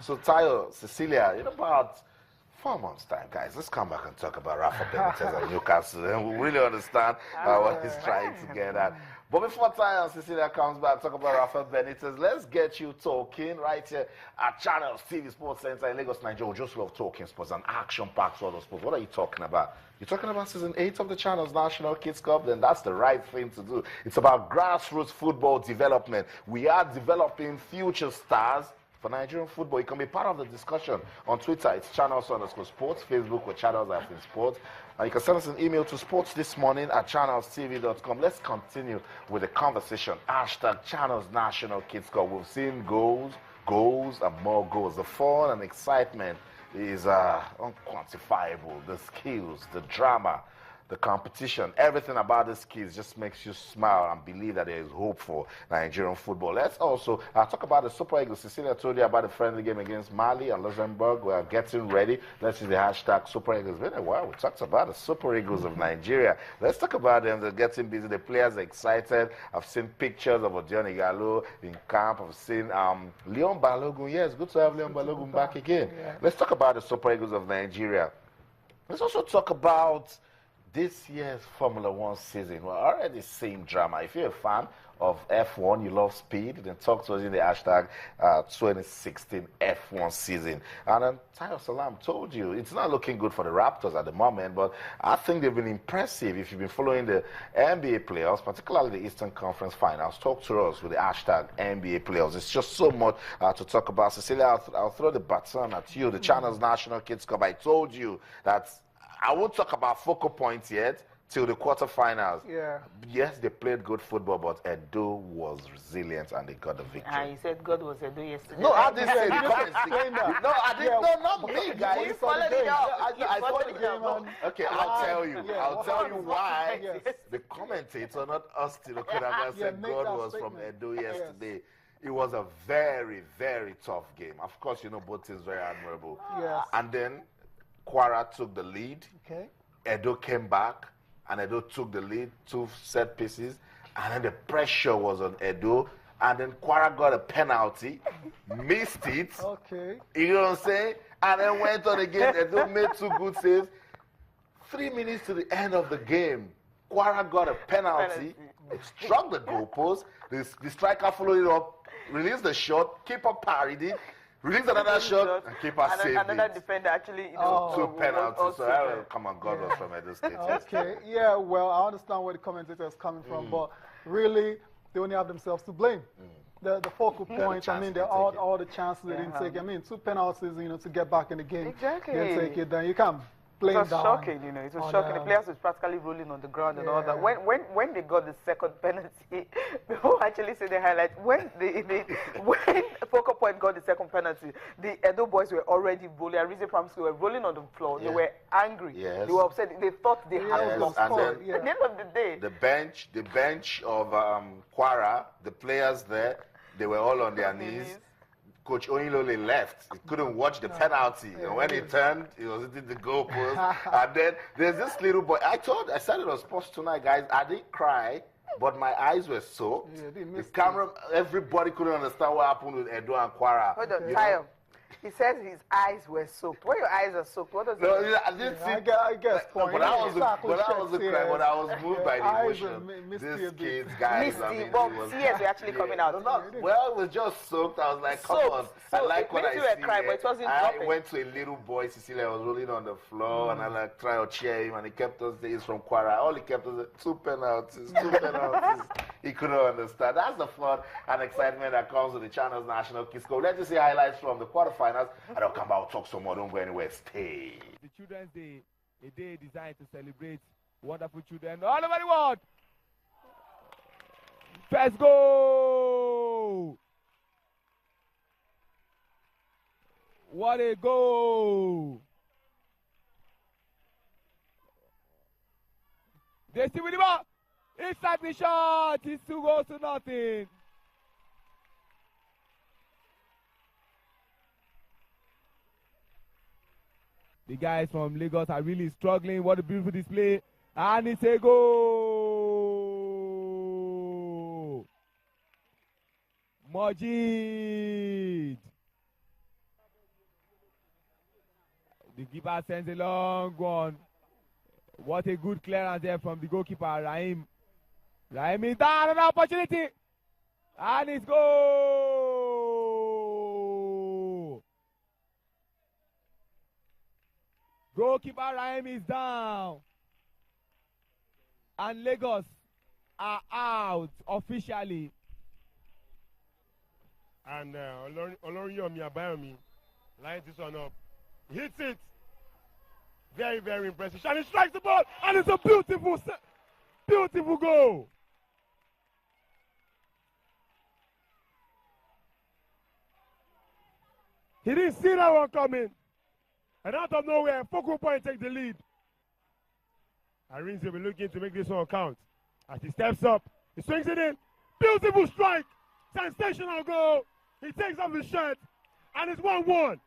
So, Tayo, Cecilia, in about 4 months' time, guys, let's come back and talk about Rafa Benitez and Newcastle, and we'll really understand what he's trying to get at. But before Tayo and Cecilia comes back, talk about Rafa Benitez, let's get you talking right here at Channel TV Sports Center in Lagos, Nigeria. We just love talking sports and action-packed sort of sports. What are you talking about? You're talking about season 8 of the Channel's National Kids Cup? Then that's the right thing to do. It's about grassroots football development. We are developing future stars for Nigerian football. You can be part of the discussion on Twitter. It's channels_sports. Facebook with channels-sports. And you can send us an email to sportsthismorning@channelstv.com. Let's continue with the conversation. Hashtag Channels National Kids Cup. We've seen goals, and more goals. The fun and excitement is unquantifiable. The skills, the drama, the competition, everything about the skills just makes you smile and believe that there is hope for Nigerian football. Let's also talk about the Super Eagles. Cecilia told you about the friendly game against Mali and Luxembourg. We are getting ready. Let's use the hashtag Super Eagles. It's been a while. We talked about the Super Eagles of Nigeria. Let's talk about them. They're getting busy. The players are excited. I've seen pictures of Odion Igalo in camp. I've seen Leon Balogun. Yes, good to have Leon Balogun back again. Yeah. Let's talk about the Super Eagles of Nigeria. Let's also talk about this year's Formula One season. We're already seeing drama. If you're a fan of F1, you love speed, then talk to us in the hashtag 2016 F1 season. And then Tayo Salam told you, it's not looking good for the Raptors at the moment, but I think they've been impressive. If you've been following the NBA playoffs, particularly the Eastern Conference Finals, talk to us with the hashtag NBA playoffs. It's just so much to talk about. Cecilia, I'll throw the baton at you. The Channel's National Kids Cup. I told you that I won't talk about focal points yet till the quarterfinals. Yeah. Yes, they played good football, but Edo was resilient and they got the victory. You said God was Edo yesterday. No, I didn't say that. No, I didn't. No, not me, guys. You followed it up. I followed the game on. Okay, I'll tell you. I'll tell you why. The commentator, not us, Tilokodanga, said God was from Edo yesterday. It was a very, very tough game. Of course, you know, both teams very admirable. Yes. And then Kwara took the lead. Okay. Edo came back, and Edo took the lead, 2 set pieces, and then the pressure was on Edo, and then Kwara got a penalty, missed it. Okay. You know what I'm saying? And then went on again. Edo made 2 good saves. 3 minutes to the end of the game, Kwara got a penalty. It struck the goalpost. The striker followed it up, released the shot, keeper parried it. Release another shot and keeper saved another defender actually, 2 penalties. So come on, God was from Edo State. Okay, yeah, well, I understand where the commentator is coming from, but really, they only have themselves to blame. The focal point, I mean, all the chances they didn't take. I mean, 2 penalties, you know, to get back in the game. Exactly. Didn't take it, then you can't blame down. It was shocking, you know. It was shocking. The players was practically rolling on the ground and all that. When they got the second penalty, people actually see the highlight. When Focal Point got the second penalty, the Edo boys were already rolling. Arize Primary were rolling on the floor. They were angry. Yes. They were upset. They thought they had lost. And then, at the end of the day, the bench of Kwara, the players there, they were all on their knees. Coach Oyinlole left. He couldn't watch the penalty. And when he turned, he was hitting the goalpost. And then there's this little boy. I said it on Sports Tonight, guys. I didn't cry, but my eyes were soaked. The camera, everybody couldn't understand what happened with Edo and Kwara. Hold on, Tayo. He says his eyes were soaked. When your eyes are soaked, what does it mean? I didn't see. I guess. No, but I was cry. But I was moved by the emotion. These kids, guys. Misty, but tears were actually coming out. Well, it was just soaked. I was like, come on. I like what I see. Crying, but it wasn't dropping. I went to a little boy, Cecilia was rolling on the floor, and I like try to cheer him, and he kept us saying he's from Kwara. All he kept us 2 penalties, 2 penalties. He couldn't understand. That's the fun and excitement that comes with the Channel's National Kids Cup. Let's just see highlights from the quarterfinals. I don't come out, talk some more, don't go anywhere, stay. The Children's Day, a day designed to celebrate wonderful children all over the world. First goal! What a goal! They still with the ball. Inside the shot. It's 2 goals to nothing. The guys from Lagos are really struggling. What a beautiful display. And it's a goal. Majid. The keeper sends a long one. What a good clearance there from the goalkeeper, Raheem. Raheem is down, another opportunity. And it's goal. Goalkeeper Raheem is down. And Lagos are out officially. And Oloriyomi Abayomi lines this one up. He hits it. Very, very impressive. And he strikes the ball, and it's a beautiful goal. He didn't see that one coming. And out of nowhere, Focal Point takes the lead. Arinze will be looking to make this one count. As he steps up, he swings it in. Beautiful strike. Sensational goal. He takes off his shirt, and it's 1-1.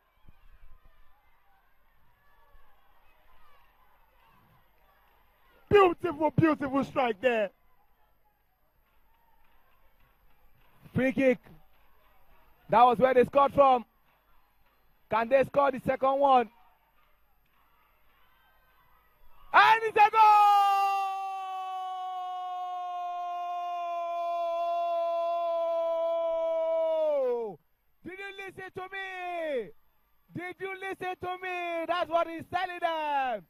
Beautiful, beautiful strike there. Free kick. That was where they scored from. Can they score the second one? And it's a goal! Did you listen to me? Did you listen to me? That's what he's telling them.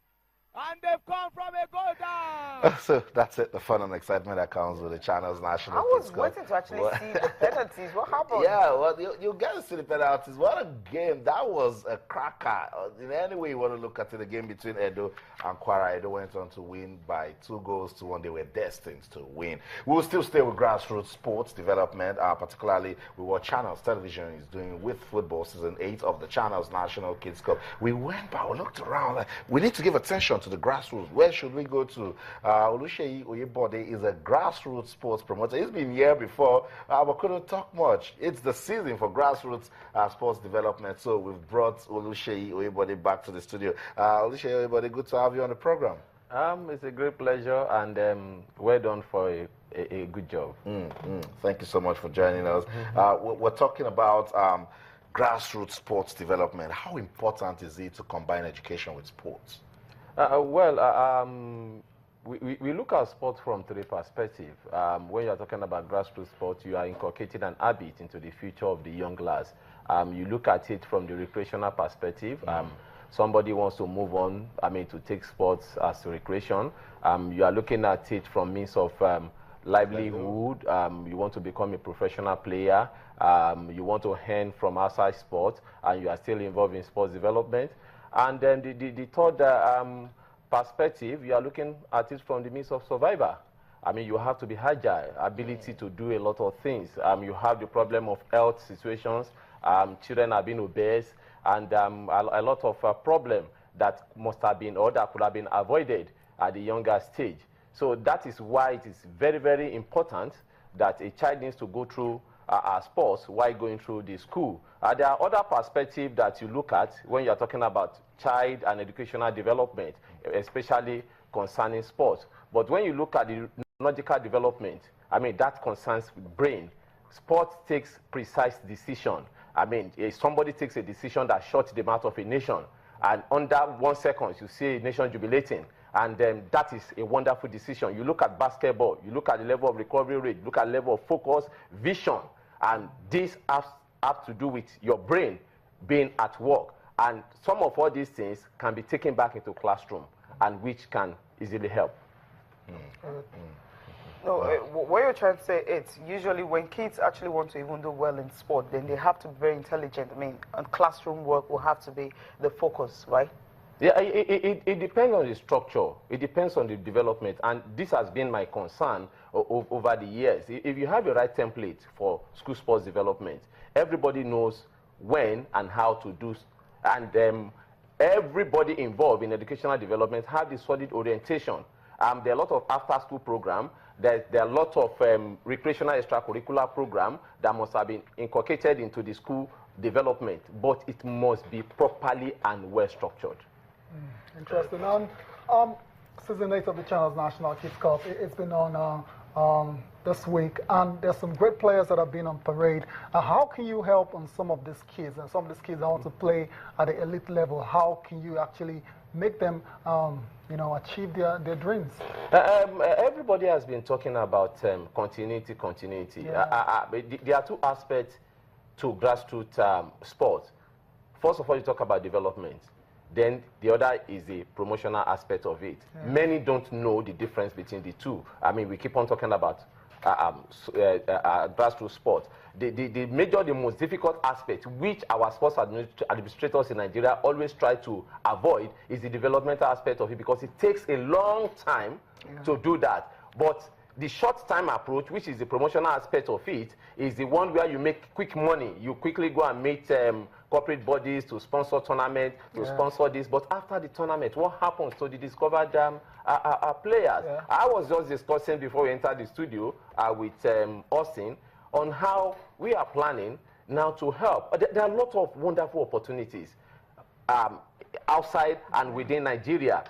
And they've come from a goal down. So that's it, the fun and excitement that comes with the Channels National I was Kids Cup. waiting to actually see the penalties. What happened? Yeah, well, you get to see the penalties. What a game. That was a cracker. In any way you want to look at it, the game between Edo and Kwara, Edo went on to win by 2-1. They were destined to win. We will still stay with grassroots sports development, particularly with what Channels Television is doing with football season 8 of the Channels National Kids Cup. We went by, we looked around, like, we need to give attention to the grassroots. Where should we go to? Oluseyi Oyebode is a grassroots sports promoter. He's been here before, but couldn't talk much. It's the season for grassroots sports development, so we've brought Oluseyi Oyebode back to the studio. Oluseyi Oyebode, good to have you on the program. It's a great pleasure, and well done for a good job. Thank you so much for joining us. We're talking about grassroots sports development. How important is it to combine education with sports? We look at sports from 3 perspectives. When you are talking about grassroots sports, you are inculcating an habit into the future of the young lads. You look at it from the recreational perspective. Somebody wants to move on, to take sports as recreation. You are looking at it from means of livelihood. You want to become a professional player. You want to earn from outside sports, and you are still involved in sports development. And then the third perspective, you are looking at it from the means of survivor. You have to be agile, ability to do a lot of things. You have the problem of health situations. Children are being obese, and a lot of problem that must have been, or that could have been avoided at the younger stage. So that is why it is very, very important that a child needs to go through sports while going through the school. There are other perspectives that you look at when you're talking about child and educational development, especially concerning sports. But when you look at the neurological development, that concerns brain. Sport takes precise decision. If somebody takes a decision that shuts the mouth of a nation, and under 1 second you see a nation jubilating, and that is a wonderful decision. You look at basketball, you look at the level of recovery rate, look at the level of focus, vision, and this has to do with your brain being at work. And some of all these things can be taken back into classroom, and which can easily help. No, what you're trying to say, it's usually when kids actually want to even do well in sport, then they have to be very intelligent. And classroom work will have to be the focus, right? Yeah, it depends on the structure. It depends on the development, and this has been my concern over the years. If you have the right template for school sports development, everybody knows when and how to do, and everybody involved in educational development have the solid orientation. There are a lot of after-school programs. There are a lot of recreational extracurricular programs that must have been inculcated into the school development, but it must be properly and well structured. Interesting. Season 8 of the Channels National Kids Cup, it's been on this week, and there's some great players that have been on parade. How can you help on some of these kids, and some of these kids that want to play at the elite level? How can you actually make them, achieve their dreams? Everybody has been talking about continuity. Yeah. There are two aspects to grassroots sports. First of all, you talk about development. Then the other is the promotional aspect of it. Yeah. Many don't know the difference between the two. I mean, we keep on talking about grassroots sport. The most difficult aspect, which our sports administrators in Nigeria always try to avoid, is the developmental aspect of it, because it takes a long time to do that. But the short-time approach, which is the promotional aspect of it, is the one where you make quick money. You quickly go and meet corporate bodies to sponsor tournaments, to sponsor this. But after the tournament, what happens to the discovered players? Yeah. I was just discussing before we entered the studio with Austin on how we are planning now to help. There are a lot of wonderful opportunities outside and within Nigeria.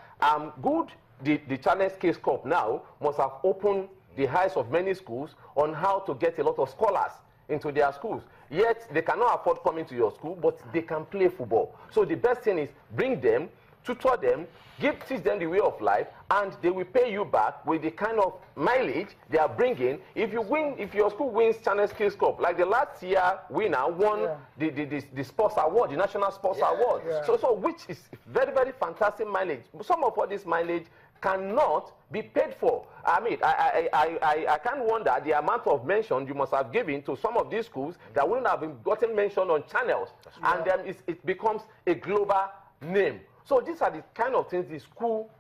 The Challenge Case Cup now must have opened the eyes of many schools on how to get a lot of scholars into their schools. Yet they cannot afford coming to your school, but they can play football. So the best thing is bring them, tutor them, teach them the way of life, and they will pay you back with the kind of mileage they are bringing. If your school wins Challenge Case Cup, like the last year winner won the sports award, the national sports award. Yeah. So which is very, very fantastic mileage. Some of all this mileage cannot be paid for. I mean, I can't wonder the amount of mention you must have given to some of these schools that wouldn't have gotten mentioned on channels, and then it becomes a global name. So these are the kind of things the school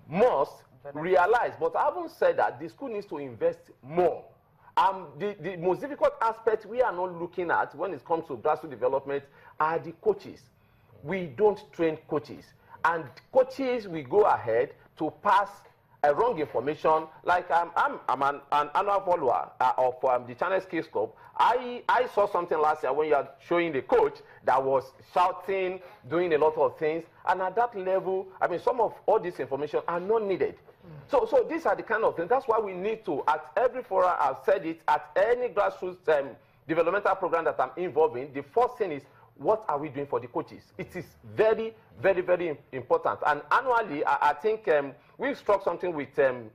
must realize. But having said that, the school needs to invest more. The most difficult aspect we are not looking at when it comes to grassroots development are the coaches. We don't train coaches. And coaches will go ahead to pass a wrong information. Like I'm an annual follower of the Channel Case Cup. I saw something last year when you are showing the coach that was shouting, doing a lot of things, and at that level, I mean, some of all this information are not needed. So these are the kind of things. That's why we need to, at every forum, I've said it, at any grassroots developmental program that I'm involved in, the first thing is, what are we doing for the coaches? It is very, very, very important. And annually, I think we've struck something with the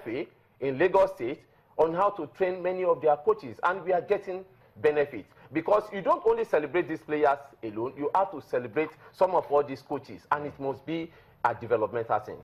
FA in Lagos State on how to train many of their coaches, and we are getting benefits. Because you don't only celebrate these players alone, you have to celebrate some of all these coaches, and it must be a developmental thing.